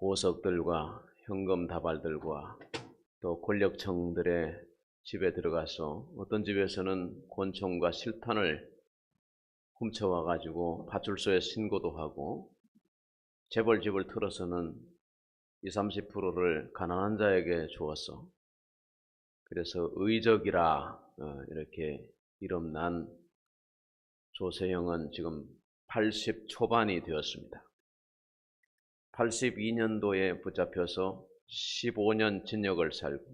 보석들과 현금 다발들과 또 권력층들의 집에 들어가서 어떤 집에서는 권총과 실탄을 훔쳐와 가지고 파출소에 신고도 하고 재벌집을 틀어서는 20~30%를 가난한 자에게 주었어. 그래서 의적이라 이렇게 이름난 조세형은 지금 80 초반이 되었습니다. 82년도에 붙잡혀서 15년 징역을 살고,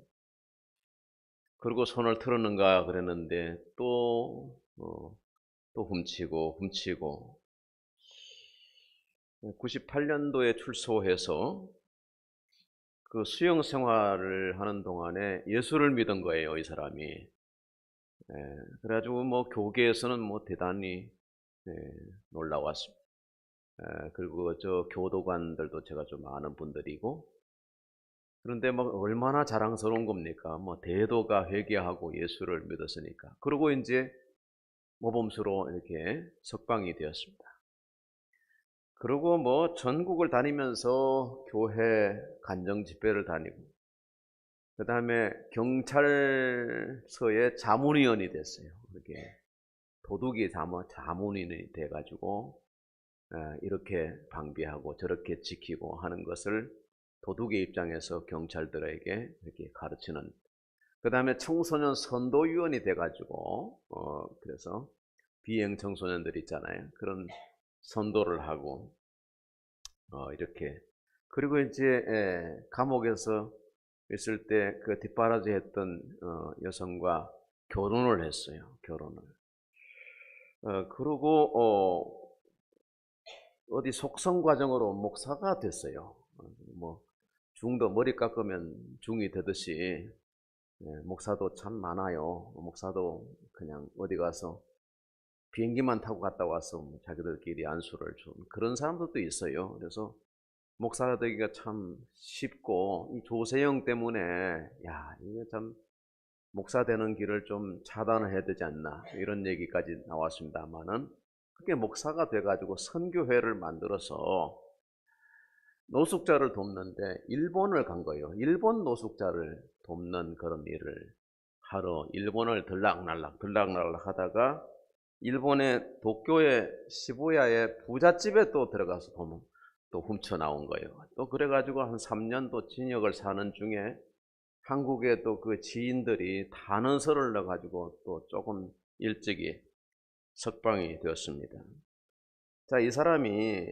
그리고 손을 틀었는가 그랬는데 또 훔치고 98년도에 출소해서 그 수영 생활을 하는 동안에 예수를 믿은 거예요, 이 사람이. 그래가지고 뭐 교계에서는 뭐 대단히 놀라웠습니다. 그리고 저 교도관들도 제가 좀 아는 분들이고, 그런데 막 얼마나 자랑스러운 겁니까? 뭐 대도가 회개하고 예수를 믿었으니까. 그리고 이제 모범수로 이렇게 석방이 되었습니다. 그리고 뭐 전국을 다니면서 교회 간정 집회를 다니고, 그 다음에 경찰서의 자문위원이 됐어요. 이렇게 도둑이 자문위원이 돼가지고 이렇게 방비하고 저렇게 지키고 하는 것을 도둑의 입장에서 경찰들에게 이렇게 가르치는. 그 다음에 청소년 선도위원이 돼가지고 그래서 비행 청소년들 있잖아요. 그런 선도를 하고 이렇게. 그리고 이제 감옥에서 있을 때 그 뒷바라지 했던 여성과 결혼을 했어요. 결혼을. 그리고 어디 속성 과정으로 목사가 됐어요. 뭐 중도 머리 깎으면 중이 되듯이 목사도 참 많아요. 목사도 그냥 어디 가서 비행기만 타고 갔다 와서 자기들끼리 안수를 준 그런 사람들도 있어요. 그래서 목사가 되기가 참 쉽고, 이 조세형 때문에 야, 이게 참 목사 되는 길을 좀 차단을 해야 되지 않나, 이런 얘기까지 나왔습니다만은, 그게 목사가 돼가지고 선교회를 만들어서 노숙자를 돕는데 일본을 간 거예요. 일본 노숙자를 돕는 그런 일을 하러 일본을 들락날락 하다가 일본의 도쿄의 시부야의 부잣집에 또 들어가서 또 훔쳐 나온 거예요. 또 그래가지고 한 3년 또 징역을 사는 중에 한국의 또 그 지인들이 단언서를 넣어가지고 또 조금 일찍이 석방이 되었습니다. 자, 이 사람이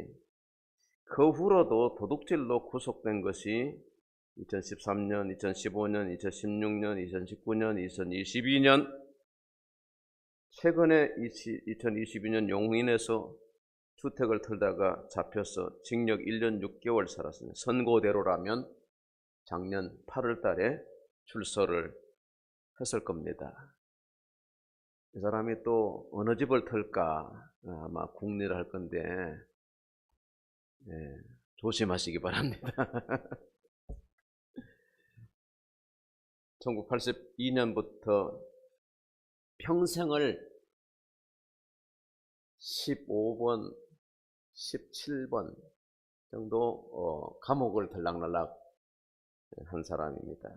그 후로도 도둑질로 구속된 것이 2013년, 2015년, 2016년, 2019년, 2022년, 최근에 2022년 용인에서 주택을 털다가 잡혀서 징역 1년 6개월 살았습니다. 선고대로라면 작년 8월 달에 출소를 했을 겁니다. 이 사람이 또 어느 집을 털까 아마 궁리를 할 건데 조심하시기 바랍니다. 1982년부터 평생을 15번, 17번 정도 감옥을 들락날락 한 사람입니다.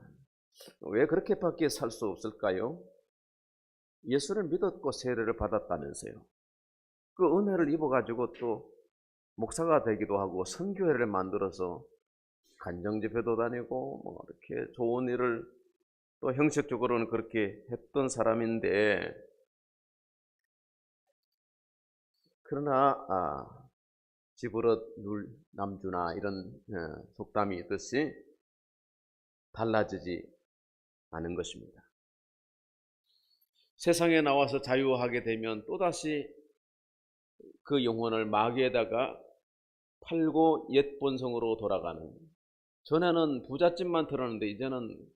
왜 그렇게밖에 살 수 없을까요? 예수를 믿었고 세례를 받았다면서요. 그 은혜를 입어가지고 또 목사가 되기도 하고 선교회를 만들어서 간정집회도 다니고 뭐 이렇게 좋은 일을 또 형식적으로는 그렇게 했던 사람인데, 그러나 집으로 눌 남주나 이런 속담이 있듯이 달라지지 않은 것입니다. 세상에 나와서 자유하게 되면 또다시 그 영혼을 마귀에다가 팔고 옛 본성으로 돌아가는, 전에는 부잣집만 털었는데 이제는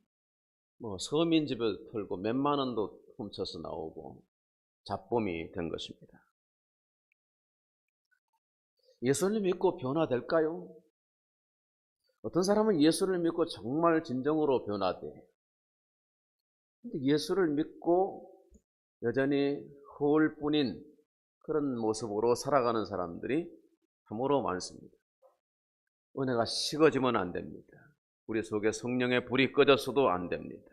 뭐 서민집에 털고 몇만 원도 훔쳐서 나오고 잡범이 된 것입니다. 예수를 믿고 변화될까요? 어떤 사람은 예수를 믿고 정말 진정으로 변화돼. 근데 예수를 믿고 여전히 허울뿐인 그런 모습으로 살아가는 사람들이 참으로 많습니다. 은혜가 식어지면 안 됩니다. 우리 속에 성령의 불이 꺼졌어도 안 됩니다.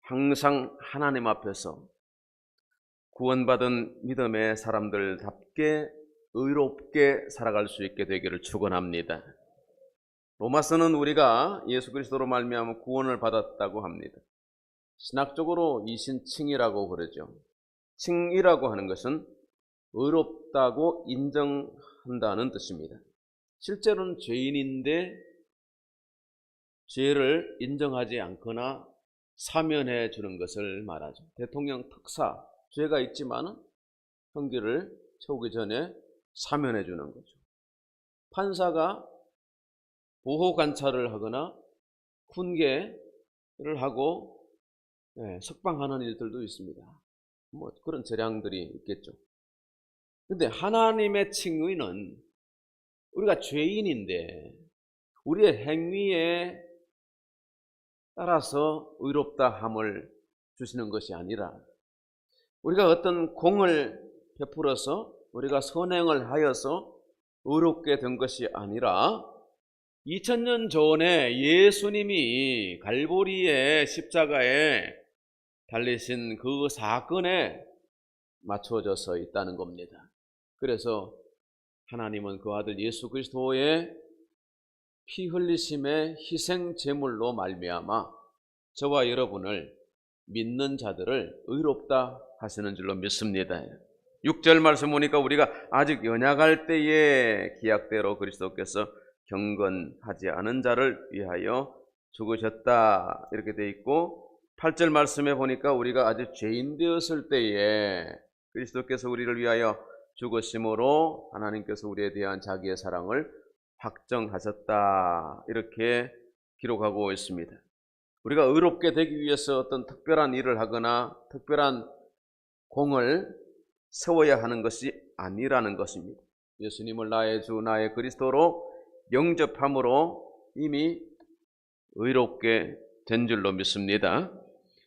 항상 하나님 앞에서 구원받은 믿음의 사람들답게 의롭게 살아갈 수 있게 되기를 축원합니다. 로마서는 우리가 예수 그리스도로 말미암아 구원을 받았다고 합니다. 신학적으로 이신칭이라고 그러죠. 칭이라고 하는 것은 의롭다고 인정한다는 뜻입니다. 실제로는 죄인인데 죄를 인정하지 않거나 사면해 주는 것을 말하죠. 대통령 특사, 죄가 있지만 형기를 채우기 전에 사면해 주는 거죠. 판사가 보호 관찰을 하거나 훈계를 하고 석방하는 일들도 있습니다. 뭐 그런 재량들이 있겠죠. 근데 하나님의 칭의는 우리가 죄인인데 우리의 행위에 따라서 의롭다 함을 주시는 것이 아니라 우리가 어떤 공을 베풀어서 우리가 선행을 하여서 의롭게 된 것이 아니라 2000년 전에 예수님이 갈보리의 십자가에 달리신 그 사건에 맞춰져서 있다는 겁니다. 그래서 하나님은 그 아들 예수 그리스도의 피 흘리심의 희생 제물로 말미암아 저와 여러분을 믿는 자들을 의롭다 하시는 줄로 믿습니다. 6절 말씀 보니까 우리가 아직 연약할 때에 기약대로 그리스도께서 경건하지 않은 자를 위하여 죽으셨다 이렇게 돼 있고, 8절 말씀에 보니까 우리가 아직 죄인 되었을 때에 그리스도께서 우리를 위하여 죽으심으로 하나님께서 우리에 대한 자기의 사랑을 확정하셨다 이렇게 기록하고 있습니다. 우리가 의롭게 되기 위해서 어떤 특별한 일을 하거나 특별한 공을 세워야 하는 것이 아니라는 것입니다. 예수님을 나의 주 나의 그리스도로 영접함으로 이미 의롭게 된 줄로 믿습니다.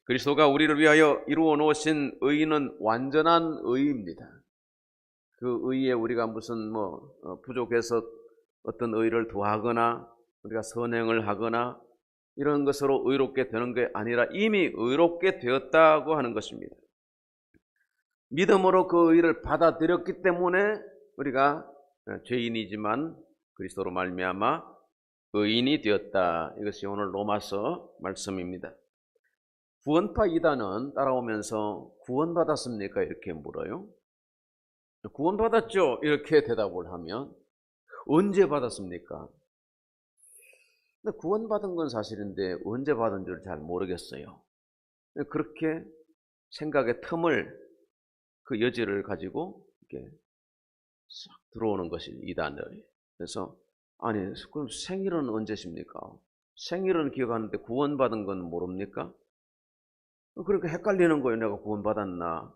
그리스도가 우리를 위하여 이루어 놓으신 의는 완전한 의입니다. 그 의에 우리가 무슨 부족해서 어떤 의를 더하거나 우리가 선행을 하거나 이런 것으로 의롭게 되는 게 아니라 이미 의롭게 되었다고 하는 것입니다. 믿음으로 그 의를 받아들였기 때문에 우리가 죄인이지만 그리스도로 말미암아 의인이 되었다. 이것이 오늘 로마서 말씀입니다. 구원파 이단은 따라오면서 구원받았습니까? 이렇게 물어요. 구원받았죠? 이렇게 대답을 하면 언제 받았습니까? 근데 구원받은 건 사실인데 언제 받은 줄 잘 모르겠어요. 그렇게 생각의 틈을 그 여지를 가지고 이렇게 싹 들어오는 것이 이단들. 그래서 아니 그럼 생일은 언제십니까? 생일은 기억하는데 구원받은 건 모릅니까? 그러니까 헷갈리는 거예요. 내가 구원받았나?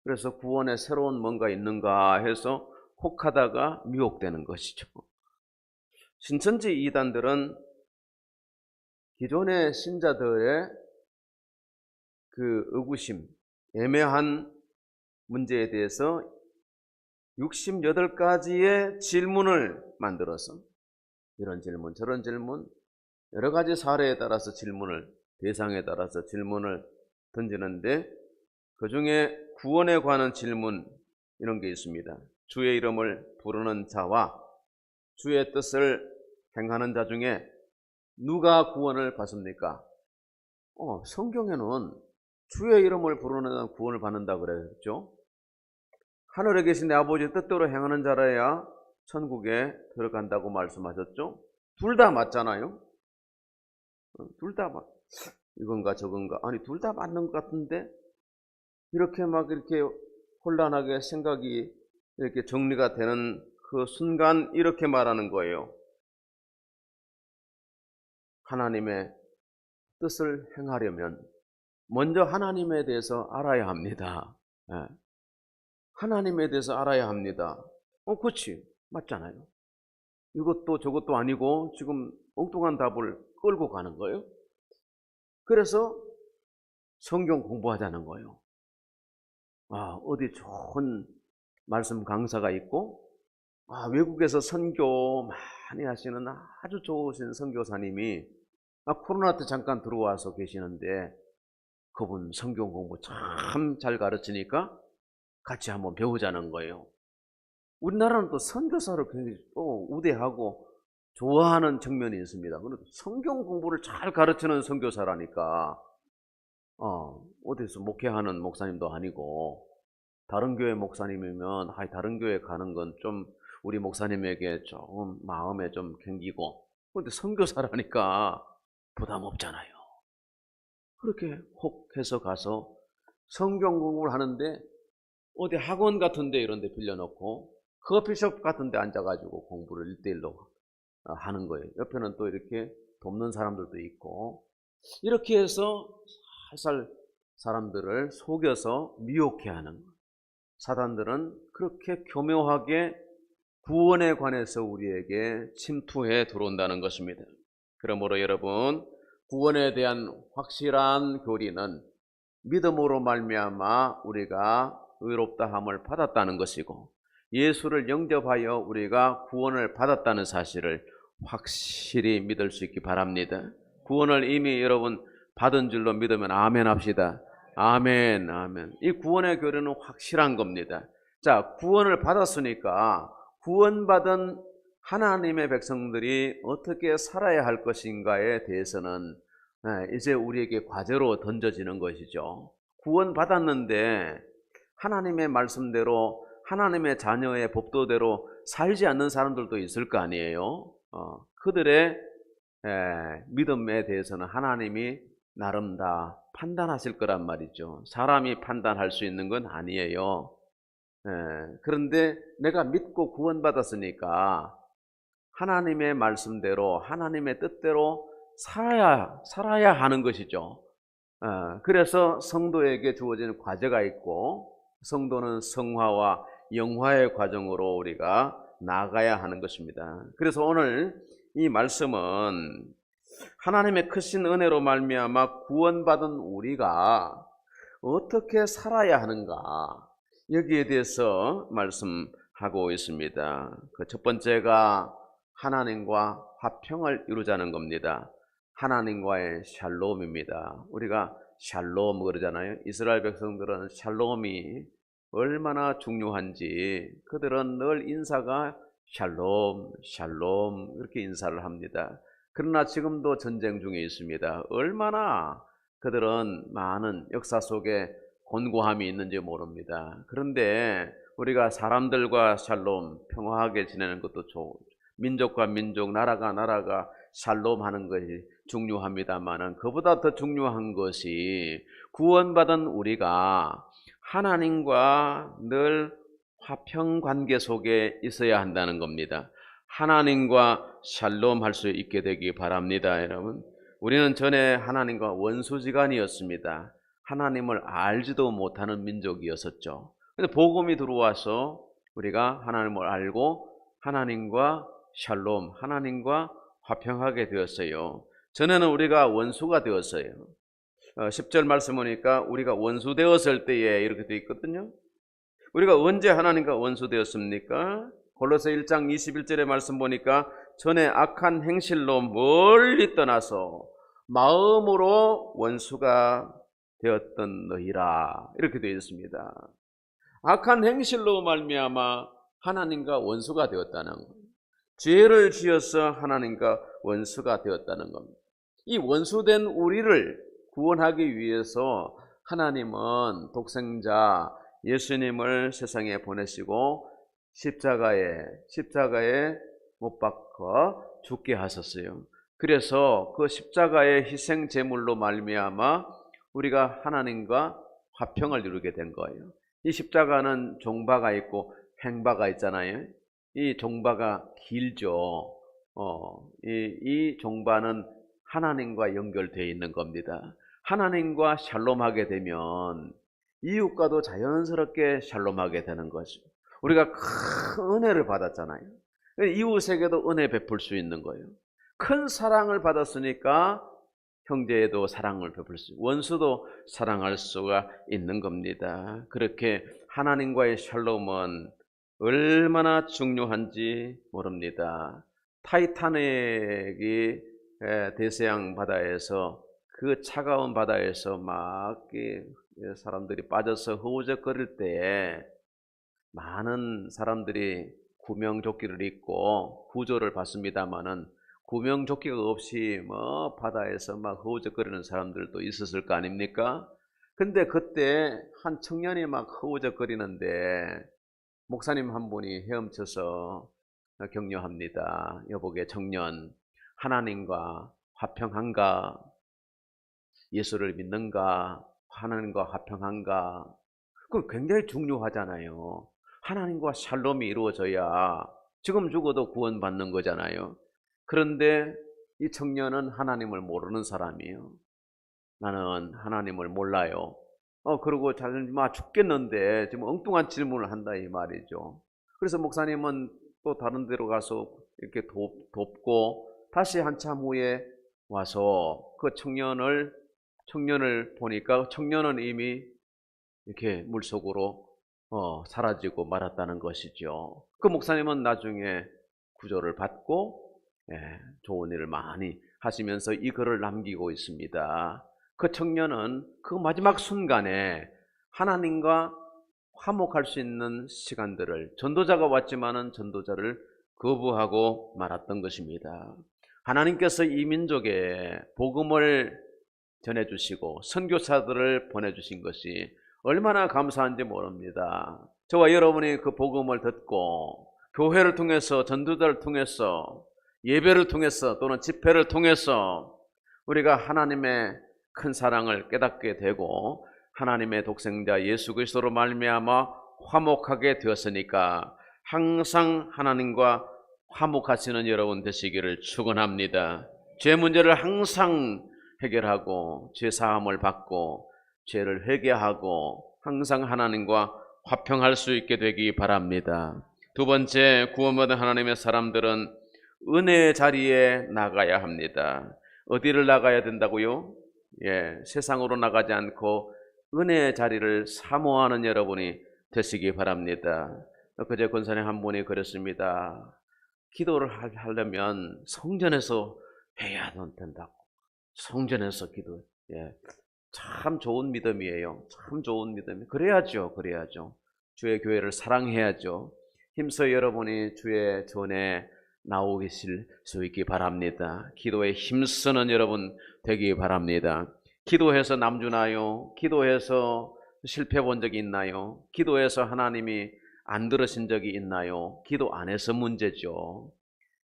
그래서 구원에 새로운 뭔가 있는가 해서 혹하다가 미혹되는 것이죠. 신천지 이단들은 기존의 신자들의 그 의구심, 애매한 문제에 대해서 68가지의 질문을 만들어서 이런 질문, 저런 질문, 여러 가지 사례에 따라서 질문을, 대상에 따라서 질문을 던지는데 그 중에 구원에 관한 질문 이런 게 있습니다. 주의 이름을 부르는 자와 주의 뜻을 행하는 자 중에 누가 구원을 받습니까? 성경에는 주의 이름을 부르는 자는 구원을 받는다 그랬죠. 하늘에 계신 내 아버지의 뜻대로 행하는 자라야 천국에 들어간다고 말씀하셨죠. 둘 다 맞잖아요. 둘 다 맞. 이건가 저건가. 아니 둘 다 맞는 것 같은데 이렇게 이렇게 혼란하게 생각이 이렇게 정리가 되는 그 순간 이렇게 말하는 거예요. 하나님의 뜻을 행하려면 먼저 하나님에 대해서 알아야 합니다. 하나님에 대해서 알아야 합니다. 그렇지. 맞잖아요. 이것도 저것도 아니고 지금 엉뚱한 답을 끌고 가는 거예요. 그래서 성경 공부하자는 거예요. 어디 좋은 말씀 강사가 있고 외국에서 선교 많이 하시는 아주 좋으신 선교사님이 코로나 때 잠깐 들어와서 계시는데 그분 성경 공부 참 잘 가르치니까 같이 한번 배우자는 거예요. 우리나라는 또 선교사를 굉장히 또 우대하고 좋아하는 측면이 있습니다. 그런데 성경 공부를 잘 가르치는 선교사라니까 어디서 목회하는 목사님도 아니고 다른 교회 목사님이면 다른 교회 가는 건 좀 우리 목사님에게 조금 마음에 좀 갱기고, 그런데 선교사라니까 부담 없잖아요. 그렇게 혹 해서 가서 성경 공부를 하는데 어디 학원 같은 데 이런 데 빌려놓고 커피숍 같은 데 앉아가지고 공부를 1대1로 하는 거예요. 옆에는 또 이렇게 돕는 사람들도 있고, 이렇게 해서 살살 사람들을 속여서 미혹해 하는 거예요. 사단들은 그렇게 교묘하게 구원에 관해서 우리에게 침투해 들어온다는 것입니다. 그러므로 여러분, 구원에 대한 확실한 교리는 믿음으로 말미암아 우리가 의롭다함을 받았다는 것이고, 예수를 영접하여 우리가 구원을 받았다는 사실을 확실히 믿을 수 있기 바랍니다. 구원을 이미 여러분 받은 줄로 믿으면 아멘 합시다. 아멘, 아멘. 이 구원의 교리는 확실한 겁니다. 자, 구원을 받았으니까 구원받은 하나님의 백성들이 어떻게 살아야 할 것인가에 대해서는 이제 우리에게 과제로 던져지는 것이죠. 구원받았는데 하나님의 말씀대로, 하나님의 자녀의 법도대로 살지 않는 사람들도 있을 거 아니에요. 그들의 믿음에 대해서는 하나님이 나름 다 판단하실 거란 말이죠. 사람이 판단할 수 있는 건 아니에요. 그런데 내가 믿고 구원받았으니까 하나님의 말씀대로, 하나님의 뜻대로 살아야 하는 것이죠. 그래서 성도에게 주어지는 과제가 있고, 성도는 성화와 영화의 과정으로 우리가 나아가야 하는 것입니다. 그래서 오늘 이 말씀은 하나님의 크신 은혜로 말미암아 구원받은 우리가 어떻게 살아야 하는가, 여기에 대해서 말씀하고 있습니다. 그 첫 번째가 하나님과 화평을 이루자는 겁니다. 하나님과의 샬롬입니다. 우리가 샬롬 그러잖아요. 이스라엘 백성들은 샬롬이 얼마나 중요한지 그들은 늘 인사가 샬롬, 샬롬 이렇게 인사를 합니다. 그러나 지금도 전쟁 중에 있습니다. 얼마나 그들은 많은 역사 속에 곤고함이 있는지 모릅니다. 그런데 우리가 사람들과 샬롬, 평화하게 지내는 것도 민족과 민족, 나라가 샬롬하는 것이 중요합니다만, 그보다 더 중요한 것이 구원받은 우리가 하나님과 늘 화평 관계 속에 있어야 한다는 겁니다. 하나님과 샬롬할 수 있게 되기 바랍니다. 여러분, 우리는 전에 하나님과 원수지간이었습니다. 하나님을 알지도 못하는 민족이었었죠. 그런데 복음이 들어와서 우리가 하나님을 알고 하나님과 샬롬, 하나님과 화평하게 되었어요. 전에는 우리가 원수가 되었어요. 10절 말씀 보니까 우리가 원수 되었을 때에 이렇게 되어 있거든요. 우리가 언제 하나님과 원수 되었습니까? 골로새 1장 21절의 말씀 보니까 전에 악한 행실로 멀리 떠나서 마음으로 원수가 되었던 너희라, 이렇게 되어 있습니다. 악한 행실로 말미암아 하나님과 원수가 되었다는 것, 죄를 지어서 하나님과 원수가 되었다는 겁니다. 이 원수된 우리를 구원하기 위해서 하나님은 독생자 예수님을 세상에 보내시고 십자가에 못 박혀 죽게 하셨어요. 그래서 그 십자가의 희생 제물로 말미암아 우리가 하나님과 화평을 이루게 된 거예요. 이 십자가는 종바가 있고 횡바가 있잖아요. 이 종바가 길죠. 이 종바는 하나님과 연결되어 있는 겁니다. 하나님과 샬롬하게 되면 이웃과도 자연스럽게 샬롬하게 되는 거죠. 우리가 큰 은혜를 받았잖아요. 이웃에게도 은혜 베풀 수 있는 거예요. 큰 사랑을 받았으니까 형제에도 사랑을 베풀 수, 원수도 사랑할 수가 있는 겁니다. 그렇게 하나님과의 샬롬은 얼마나 중요한지 모릅니다. 타이타닉이 대서양 바다에서 그 차가운 바다에서 막 사람들이 빠져서 허우적거릴 때에 많은 사람들이 구명조끼를 입고 구조를 받습니다마는 구명조끼가 없이 뭐 바다에서 막 허우적거리는 사람들도 있었을 거 아닙니까? 근데 그때 한 청년이 막 허우적거리는데 목사님 한 분이 헤엄쳐서 격려합니다. 여보게 청년, 하나님과 화평한가? 예수를 믿는가? 하나님과 화평한가? 그건 굉장히 중요하잖아요. 하나님과 샬롬이 이루어져야 지금 죽어도 구원받는 거잖아요. 그런데 이 청년은 하나님을 모르는 사람이에요. 나는 하나님을 몰라요. 그리고 죽겠는데 지금 엉뚱한 질문을 한다 이 말이죠. 그래서 목사님은 또 다른 데로 가서 이렇게 돕고 다시 한참 후에 와서 그 청년을 보니까 청년은 이미 이렇게 물속으로 사라지고 말았다는 것이죠. 그 목사님은 나중에 구조를 받고 좋은 일을 많이 하시면서 이 글을 남기고 있습니다. 그 청년은 그 마지막 순간에 하나님과 화목할 수 있는 시간들을, 전도자가 왔지만은 전도자를 거부하고 말았던 것입니다. 하나님께서 이 민족에 복음을 전해주시고 선교사들을 보내주신 것이 얼마나 감사한지 모릅니다. 저와 여러분이 그 복음을 듣고 교회를 통해서, 전도자를 통해서, 예배를 통해서 또는 집회를 통해서 우리가 하나님의 큰 사랑을 깨닫게 되고 하나님의 독생자 예수 그리스도로 말미암아 화목하게 되었으니까 항상 하나님과 화목하시는 여러분 되시기를 축원합니다. 죄 문제를 항상 해결하고 죄 사함을 받고 죄를 회개하고 항상 하나님과 화평할 수 있게 되기 바랍니다. 두 번째, 구원받은 하나님의 사람들은 은혜의 자리에 나가야 합니다. 어디를 나가야 된다고요? 세상으로 나가지 않고 은혜의 자리를 사모하는 여러분이 되시기 바랍니다. 그제 권사님 한 분이 그랬습니다. 기도를 하려면 성전에서 해야 된다고. 성전에서 기도. 참 좋은 믿음이에요. 참 좋은 믿음. 그래야죠. 주의 교회를 사랑해야죠. 힘써 여러분이 주의 전에 나오실 수 있기 바랍니다. 기도에 힘쓰는 여러분 되기 바랍니다. 기도해서 남주나요? 기도해서 실패 본 적이 있나요? 기도해서 하나님이 안 들으신 적이 있나요? 기도 안 해서 문제죠.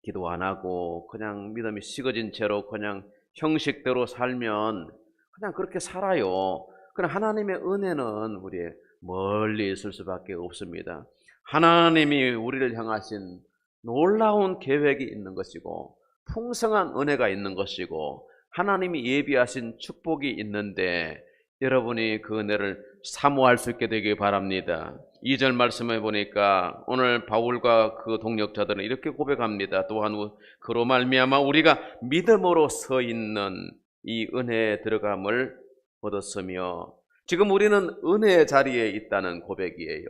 기도 안 하고 그냥 믿음이 식어진 채로 그냥 형식대로 살면 그냥 그렇게 살아요. 그러나 하나님의 은혜는 우리의 멀리 있을 수밖에 없습니다. 하나님이 우리를 향하신 놀라운 계획이 있는 것이고 풍성한 은혜가 있는 것이고 하나님이 예비하신 축복이 있는데 여러분이 그 은혜를 사모할 수 있게 되기 바랍니다. 2절 말씀해 보니까 오늘 바울과 그 동역자들은 이렇게 고백합니다. 또한 그로 말미암아 우리가 믿음으로 서 있는 이 은혜에 들어감을 얻었으며, 지금 우리는 은혜의 자리에 있다는 고백이에요.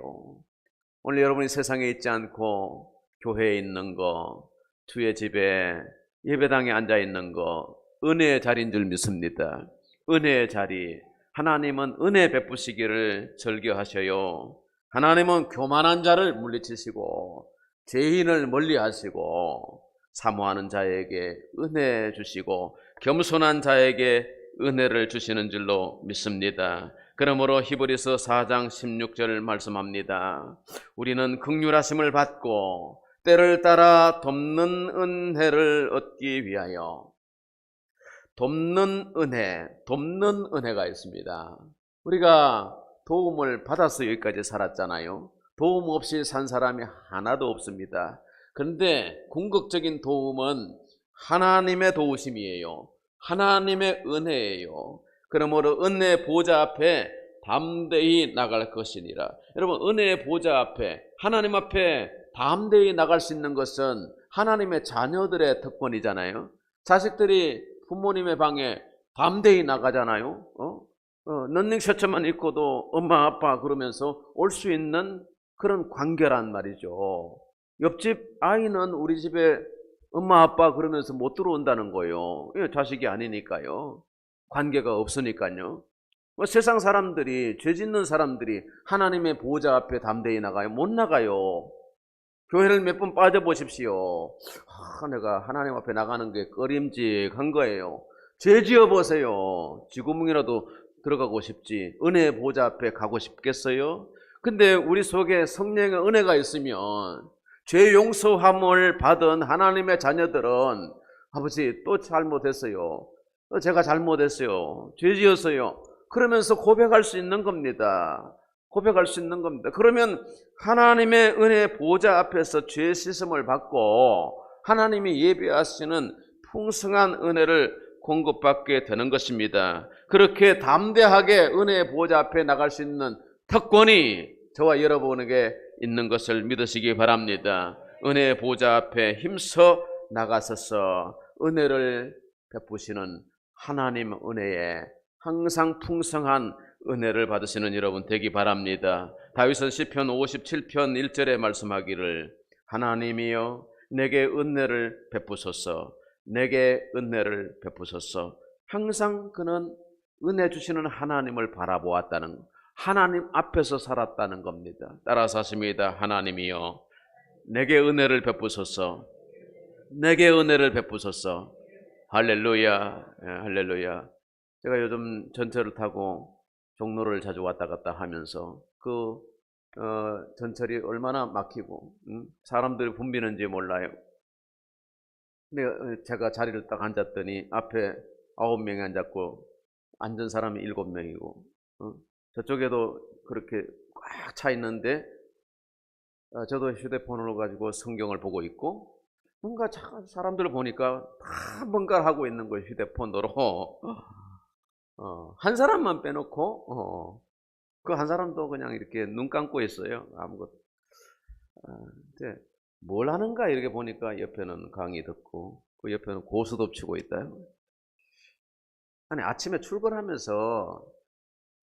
오늘 여러분이 세상에 있지 않고 교회에 있는 거, 주의 집에 예배당에 앉아 있는 거 은혜의 자리인 줄 믿습니다. 은혜의 자리. 하나님은 은혜 베푸시기를 절겨하셔요. 하나님은 교만한 자를 물리치시고 죄인을 멀리하시고 사모하는 자에게 은혜 주시고 겸손한 자에게 은혜를 주시는 줄로 믿습니다. 그러므로 히브리서 4장 16절 말씀합니다. 우리는 긍휼하심을 받고 때를 따라 돕는 은혜를 얻기 위하여, 돕는 은혜가 있습니다. 우리가 도움을 받아서 여기까지 살았잖아요. 도움 없이 산 사람이 하나도 없습니다. 그런데 궁극적인 도움은 하나님의 도우심이에요. 하나님의 은혜예요. 그러므로 은혜 보좌 앞에 담대히 나갈 것이니라. 여러분, 은혜의 보좌 앞에, 하나님 앞에 담대히 나갈 수 있는 것은 하나님의 자녀들의 특권이잖아요. 자식들이 부모님의 방에 담대히 나가잖아요. 런닝셔츠만 입고도 엄마 아빠 그러면서 올 수 있는 그런 관계란 말이죠. 옆집 아이는 우리 집에 엄마 아빠 그러면서 못 들어온다는 거예요. 자식이 아니니까요. 관계가 없으니까요. 세상 사람들이, 죄 짓는 사람들이 하나님의 보좌 앞에 담대히 나가요? 못 나가요. 교회를 몇 번 빠져보십시오. 내가 하나님 앞에 나가는 게 꺼림직한 거예요. 죄 지어보세요. 쥐구멍이라도 들어가고 싶지 은혜의 보좌 앞에 가고 싶겠어요? 근데 우리 속에 성령의 은혜가 있으면 죄 용서함을 받은 하나님의 자녀들은 아버지 또 잘못했어요. 제가 잘못했어요. 죄 지었어요. 그러면서 고백할 수 있는 겁니다. 고백할 수 있는 겁니다. 그러면 하나님의 은혜 보좌 앞에서 죄 씻음을 받고 하나님이 예비하시는 풍성한 은혜를 공급받게 되는 것입니다. 그렇게 담대하게 은혜의 보좌 앞에 나갈 수 있는 특권이 저와 여러분에게 있는 것을 믿으시기 바랍니다. 은혜의 보좌 앞에 힘써 나가서서 은혜를 베푸시는 하나님 은혜에 항상 풍성한 은혜를 받으시는 여러분 되기 바랍니다. 다윗은 시편 57편 1절에 말씀하기를 하나님이여 내게 은혜를 베푸소서, 내게 은혜를 베푸소서. 항상 그는 은혜 주시는 하나님을 바라보았다는, 하나님 앞에서 살았다는 겁니다. 따라서 하십니다. 하나님이여 내게 은혜를 베푸소서, 내게 은혜를 베푸소서. 할렐루야, 할렐루야. 제가 요즘 전철을 타고 종로를 자주 왔다 갔다 하면서 전철이 얼마나 막히고 사람들이 붐비는지 몰라요. 근데 제가 자리를 딱 앉았더니 앞에 9명이 앉았고 앉은 사람이 7명이고 저쪽에도 그렇게 꽉 차 있는데 저도 휴대폰을 가지고 성경을 보고 있고 뭔가 사람들을 보니까 다 뭔가를 하고 있는 거예요. 휴대폰으로. 한 사람만 빼놓고 그 한 사람도 그냥 이렇게 눈 감고 있어요. 아무것도. 근데 뭘 하는가 이렇게 보니까 옆에는 강의 듣고 그 옆에는 고스톱 치고 있다요. 아니 아침에 출근하면서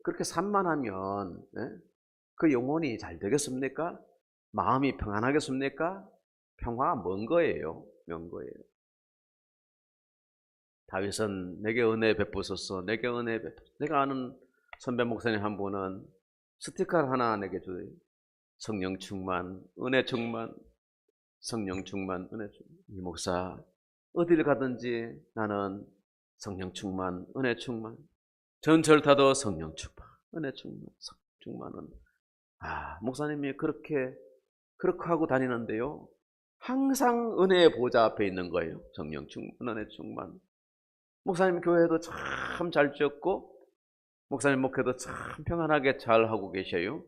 그렇게 산만하면 그 영혼이 잘 되겠습니까? 마음이 평안하겠습니까? 평화가 먼 거예요. 먼 거예요. 다윗은 내게 은혜 베푸소서, 내게 은혜 베푸소서. 내가 아는 선배 목사님 한 분은 스티커를 하나 내게 줘요. 성령 충만, 은혜 충만, 성령 충만, 은혜 충만. 이 목사 어디를 가든지 나는 성령 충만, 은혜 충만. 전철 타도 성령 충만, 은혜 충만, 충만은. 목사님이 그렇게 하고 다니는데요. 항상 은혜의 보좌 앞에 있는 거예요. 성령 충만, 은혜 충만. 목사님 교회도 참 잘 지었고 목사님 목회도 참 평안하게 잘 하고 계셔요.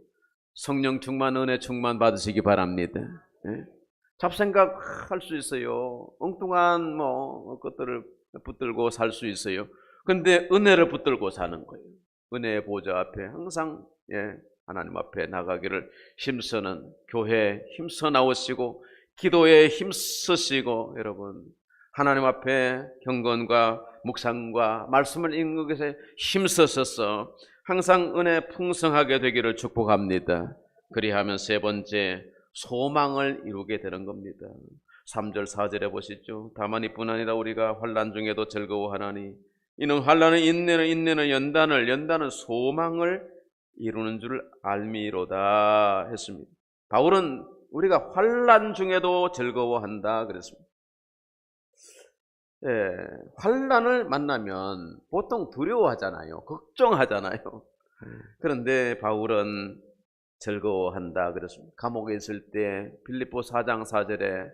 성령 충만, 은혜 충만 받으시기 바랍니다. 잡생각 할 수 있어요. 엉뚱한 것들을 붙들고 살 수 있어요. 근데 은혜를 붙들고 사는 거예요. 은혜의 보좌 앞에 항상 하나님 앞에 나가기를 힘쓰는 교회에 힘써 나오시고 기도에 힘쓰시고 여러분 하나님 앞에 경건과 묵상과 말씀을 읽는 것에 힘쓰셔서 항상 은혜 풍성하게 되기를 축복합니다. 그리하면 세 번째 소망을 이루게 되는 겁니다. 3절 4절에 보시죠. 다만 이뿐 아니라 우리가 환난 중에도 즐거워하나니 이는 환난은 인내는 연단은 소망을 이루는 줄 알미로다 했습니다. 바울은 우리가 환난 중에도 즐거워한다 그랬습니다. 환난을 만나면 보통 두려워하잖아요. 걱정하잖아요. 그런데 바울은 즐거워한다 그랬습니다. 감옥에 있을 때 빌립보 4장 4절에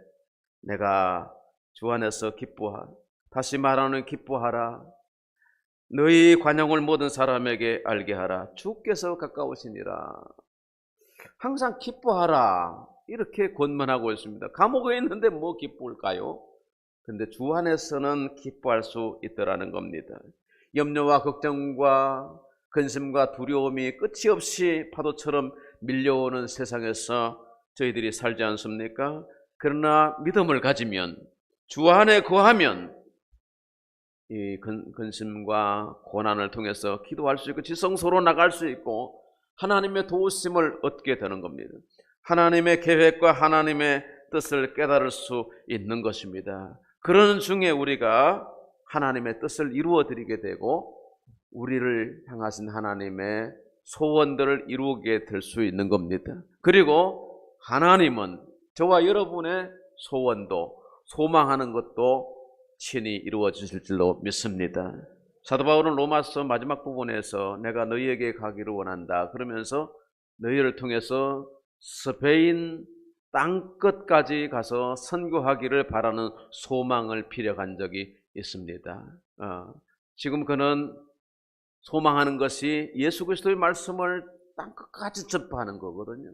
내가 주 안에서 기뻐하라. 다시 말하는 기뻐하라. 너희 관용을 모든 사람에게 알게 하라. 주께서 가까우시니라. 항상 기뻐하라. 이렇게 권면하고 있습니다. 감옥에 있는데 뭐 기쁠까요? 근데 주 안에서는 기뻐할 수 있더라는 겁니다. 염려와 걱정과 근심과 두려움이 끝이 없이 파도처럼 밀려오는 세상에서 저희들이 살지 않습니까? 그러나 믿음을 가지면 주 안에 거하면 이 근심과 고난을 통해서 기도할 수 있고 지성소로 나갈 수 있고 하나님의 도우심을 얻게 되는 겁니다. 하나님의 계획과 하나님의 뜻을 깨달을 수 있는 것입니다. 그런 중에 우리가 하나님의 뜻을 이루어 드리게 되고 우리를 향하신 하나님의 소원들을 이루게 될 수 있는 겁니다. 그리고 하나님은 저와 여러분의 소원도 소망하는 것도 친히 이루어 주실 줄로 믿습니다. 사도 바울은 로마서 마지막 부분에서 내가 너희에게 가기를 원한다 그러면서 너희를 통해서 스페인 땅끝까지 가서 선교하기를 바라는 소망을 피력한 적이 있습니다. 지금 그는 소망하는 것이 예수 그리스도의 말씀을 땅끝까지 전파하는 거거든요.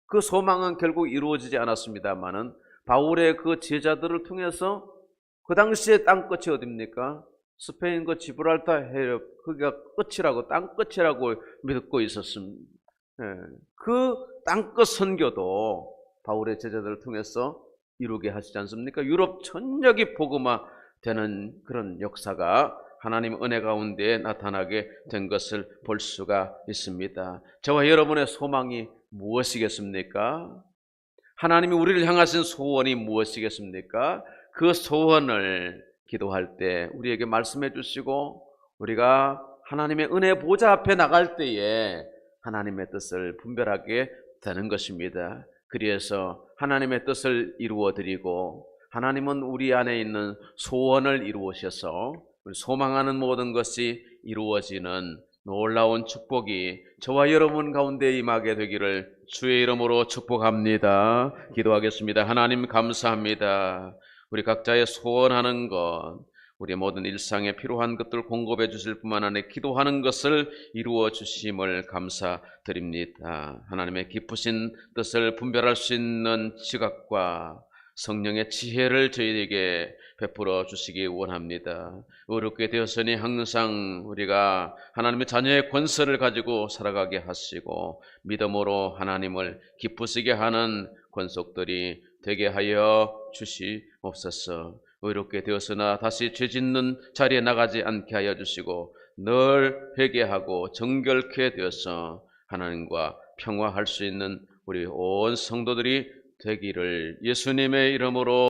그 소망은 결국 이루어지지 않았습니다만은 바울의 그 제자들을 통해서 그 당시에 땅끝이 어딥니까? 스페인 그 지브랄타 해협, 거기가 끝이라고, 땅끝이라고 믿고 있었습니다. 그 땅끝 선교도 바울의 제자들을 통해서 이루게 하시지 않습니까? 유럽 전역이 복음화되는 그런 역사가 하나님 은혜 가운데 나타나게 된 것을 볼 수가 있습니다. 저와 여러분의 소망이 무엇이겠습니까? 하나님이 우리를 향하신 소원이 무엇이겠습니까? 그 소원을 기도할 때 우리에게 말씀해 주시고 우리가 하나님의 은혜 보좌 앞에 나갈 때에 하나님의 뜻을 분별하게 되는 것입니다. 그래서 하나님의 뜻을 이루어 드리고 하나님은 우리 안에 있는 소원을 이루어셔서 우리 소망하는 모든 것이 이루어지는 놀라운 축복이 저와 여러분 가운데 임하게 되기를 주의 이름으로 축복합니다. 기도하겠습니다. 하나님 감사합니다. 우리 각자의 소원하는 것, 우리 모든 일상에 필요한 것들 공급해 주실 뿐만 아니라 기도하는 것을 이루어 주심을 감사드립니다. 하나님의 깊으신 뜻을 분별할 수 있는 지각과 성령의 지혜를 저희에게 베풀어 주시기 원합니다. 어렵게 되었으니 항상 우리가 하나님의 자녀의 권세를 가지고 살아가게 하시고 믿음으로 하나님을 기쁘시게 하는 권속들이 되게 하여 주시옵소서. 의롭게 되었으나 다시 죄짓는 자리에 나가지 않게 하여 주시고 늘 회개하고 정결케 되어서 하나님과 평화할 수 있는 우리 온 성도들이 되기를 예수님의 이름으로